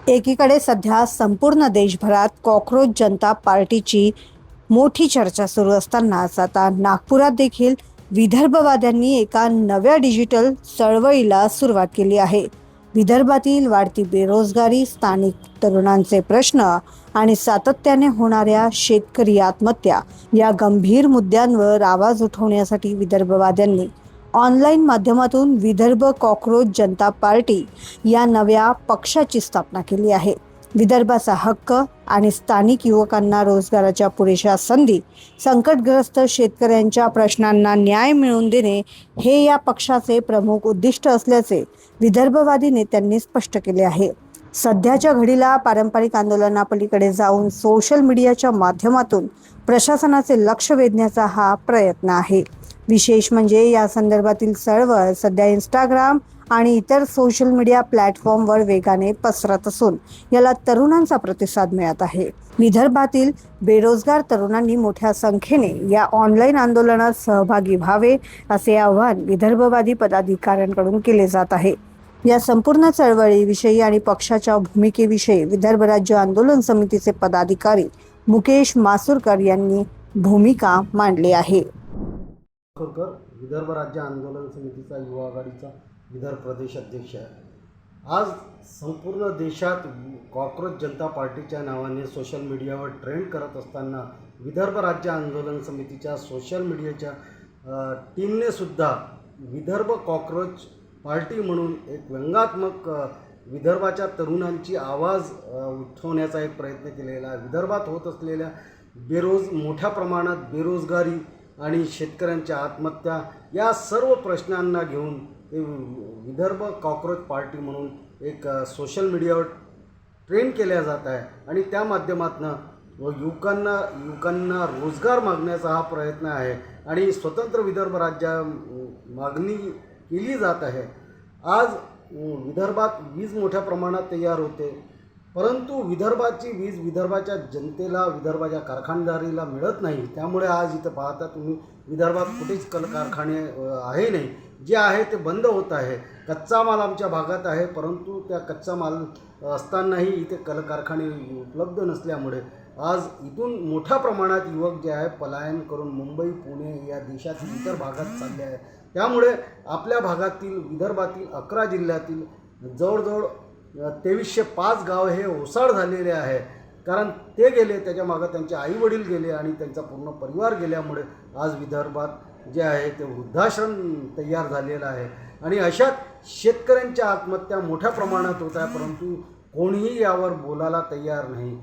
एकीकडे सध्या संपूर्ण देशभरात कॉकरोच जनता पार्टीची मोठी चर्चा सुरू असतानाच आता नागपुरात देखील विदर्भवाद्यांनी एका नव्या डिजिटल चळवळीला सुरुवात केली आहे. विदर्भातील वाढती बेरोजगारी, स्थानिक तरुणांचे प्रश्न आणि सातत्याने होणाऱ्या शेतकरी आत्महत्या या गंभीर मुद्द्यांवर आवाज उठवण्यासाठी विदर्भवाद्यांनी ऑनलाईन माध्यमातून विदर्भ कॉकरोच जनता पार्टी या नव्या पक्षाची स्थापना केली आहे. विदर्भाचा हक्क आणि स्थानिक युवकांना रोजगाराच्या पुरेशा संधी, संकटग्रस्त शेतकऱ्यांच्या प्रश्नांना न्याय मिळवून देणे हे या पक्षाचे प्रमुख उद्दिष्ट असल्याचे विदर्भवादी नेत्यांनी स्पष्ट केले आहे. सध्याच्या घडीला पारंपरिक आंदोलनापलीकडे जाऊन सोशल मीडियाच्या माध्यमातून प्रशासनाचे लक्ष वेधण्याचा हा प्रयत्न आहे. विशेष म्हणजे या संदर्भातील चळवळ सध्या इंस्टाग्राम आणि इतर सोशल मीडिया प्लॅटफॉर्मवर वेगाने पसरत असून याला तरुणांचा प्रतिसाद मिळत आहे. विदर्भातील बेरोजगार तरुणांनी मोठ्या संख्येने या ऑनलाईन आंदोलनात सहभागी व्हावे असे आवाहन विदर्भवादी पदाधिकाऱ्यांकडून केले जात आहे. या संपूर्ण चळवळीविषयी आणि पक्षाच्या भूमिकेविषयी विदर्भ राज्य आंदोलन समितीचे पदाधिकारी मुकेश मासुरकर यांनी भूमिका मांडली आहे. विदर्भ राज्य आंदोलन समितीचा युवा आघाडीचा विदर्भ प्रदेश अध्यक्ष आहे. आज संपूर्ण देशात कॉकरोच जनता पार्टीच्या नावाने सोशल मीडियावर ट्रेंड करत असताना विदर्भ राज्य आंदोलन समितीच्या सोशल मीडियाच्या टीमने सुद्धा विदर्भ कॉकरोच पार्टी म्हणून एक व्यंगात्मक विदर्भाच्या तरुणांची आवाज उठवण्याचा एक प्रयत्न केलेला आहे. विदर्भात होत असलेल्या मोठ्या प्रमाणात बेरोजगारी आणि शेतकऱ्यांच्या आत्महत्या या सर्व प्रश्नांना घेऊन विदर्भ कॉकरोच पार्टी म्हणून एक सोशल मीडियावर ट्रेंड केल्या जात आहे आणि त्या माध्यमातून युवकांना रोजगार मागण्याचा हा प्रयत्न आहे आणि स्वतंत्र विदर्भ राज्य मागणी केली जात आहे. आज विदर्भात वीज मोठ्या प्रमाणात तयार होते, परंतु विदर्भाची वीज विदर्भाच्या जनतेला, विदर्भाच्या कारखानदारीला मिळत नाही. त्यामुळे आज इथं पाहता तुम्ही विदर्भात कुठेच कारखाने आहे नाही, जे आहे ते बंद होत आहे. कच्चा माल आमच्या भागात आहे, परंतु त्या कच्चा माल असतानाही इथे कारखाने उपलब्ध नसल्यामुळे आज इथून मोठ्या प्रमाणात युवक जे आहे पलायन करून मुंबई, पुणे या देशातील इतर भागात चालले आहे. त्यामुळे आपल्या भागातील विदर्भातील 11 जिल्ह्यातील जवळजवळ 2305 गाव हे ओसाड झालेले आहे. कारण ते गेले, त्याच्या मागं त्यांचे आईवडील गेले आणि त्यांचा पूर्ण परिवार गेल्यामुळे आज विदर्भात जे आहे ते वृद्धाश्रम तयार झालेलं आहे. आणि अशात शेतकऱ्यांच्या आत्महत्या मोठ्या प्रमाणात होत आहे, परंतु कोणीही यावर बोलायला तयार नाही.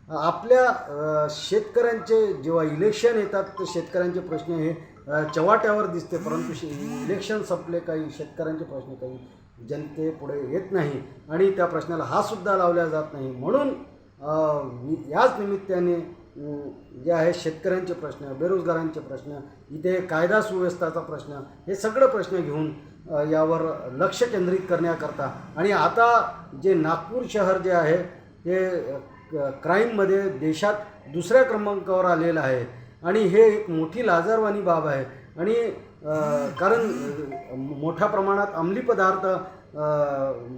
आपल्या शेतकऱ्यांचे जेव्हा इलेक्शन येतात तर शेतकऱ्यांचे प्रश्न हे चव्हाट्यावर दिसते, परंतु इलेक्शन संपले काही शेतकऱ्यांचे प्रश्न काही जनतेपुढे येत नाही आणि त्या प्रश्नाला हातसुद्धा लावला जात नाही. म्हणून याच निमित्ताने जे आहे शेतकऱ्यांचे प्रश्न, बेरोजगारांचे प्रश्न, इथे कायदा सुव्यवस्थेचा प्रश्न, हे सगळे प्रश्न घेऊन यावर लक्ष केंद्रित करण्याकरता आणि आता जे नागपूर शहर जे आहे ते क्राईममध्ये देशात दुसऱ्या क्रमांकावर आलेलं आहे आणि हे एक मोठी लाजिरवाणी बाब आहे. आणि कारण मोठ्या प्रमाणात अंमली पदार्थ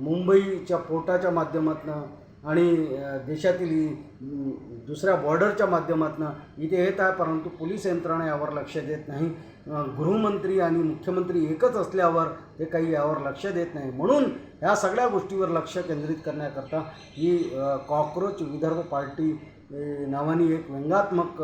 मुंबईच्या पोर्टाच्या माध्यमातून आणि देशातील दुसऱ्या बॉर्डरच्या माध्यमातून इथे येत आहे, परंतु पोलीस यंत्रणा यावर लक्ष देत नाही. गृहमंत्री आणि मुख्यमंत्री एकच असल्यावर ते काही यावर लक्ष देत नाही. म्हणून ह्या सगळ्या गोष्टीवर लक्ष केंद्रित करण्याकरता ही कॉकरोच विदर्भ पार्टी नावाने एक व्यंगात्मक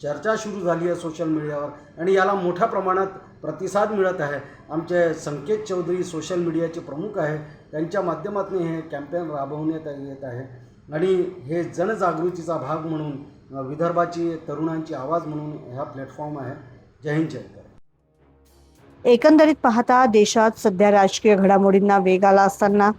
चर्चा सुरू झाली आहे सोशल मीडियावर आणि याला मोठ्या प्रमाणात प्रतिसाद मिळत आहे. आमचे संकेत चौधरी सोशल मीडियाचे प्रमुख आहे, त्यांच्या माध्यमातून हे कॅम्पेन राबवण्यात येत आहे आणि हे जनजागृतीचा भाग म्हणून विदर्भाची तरुणांची आवाज म्हणून हा प्लॅटफॉर्म आहे. जय हिंद, जय भारत. एकंदरीत पाहता देशात सध्या राजकीय घडामोडींना वेग आला असताना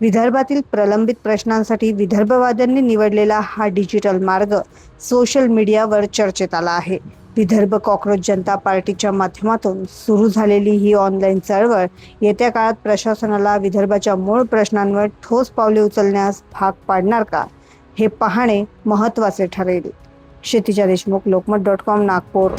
विदर्भातील प्रलंबित प्रश्नांसाठी विदर्भवाद्यांनी निवडलेला हा डिजिटल मार्ग सोशल मीडियावर चर्चेत आला आहे. विदर्भ कॉकरोच जनता पार्टीच्या माध्यमातून सुरू झालेली ही ऑनलाईन चळवळ येत्या काळात प्रशासनाला विदर्भाच्या मूळ प्रश्नांवर ठोस पावले उचलण्यास भाग पाडणार का, हे पाहणे महत्त्वाचे ठरेल. क्षितिजा देशमुख, लोकमत.com, नागपूर.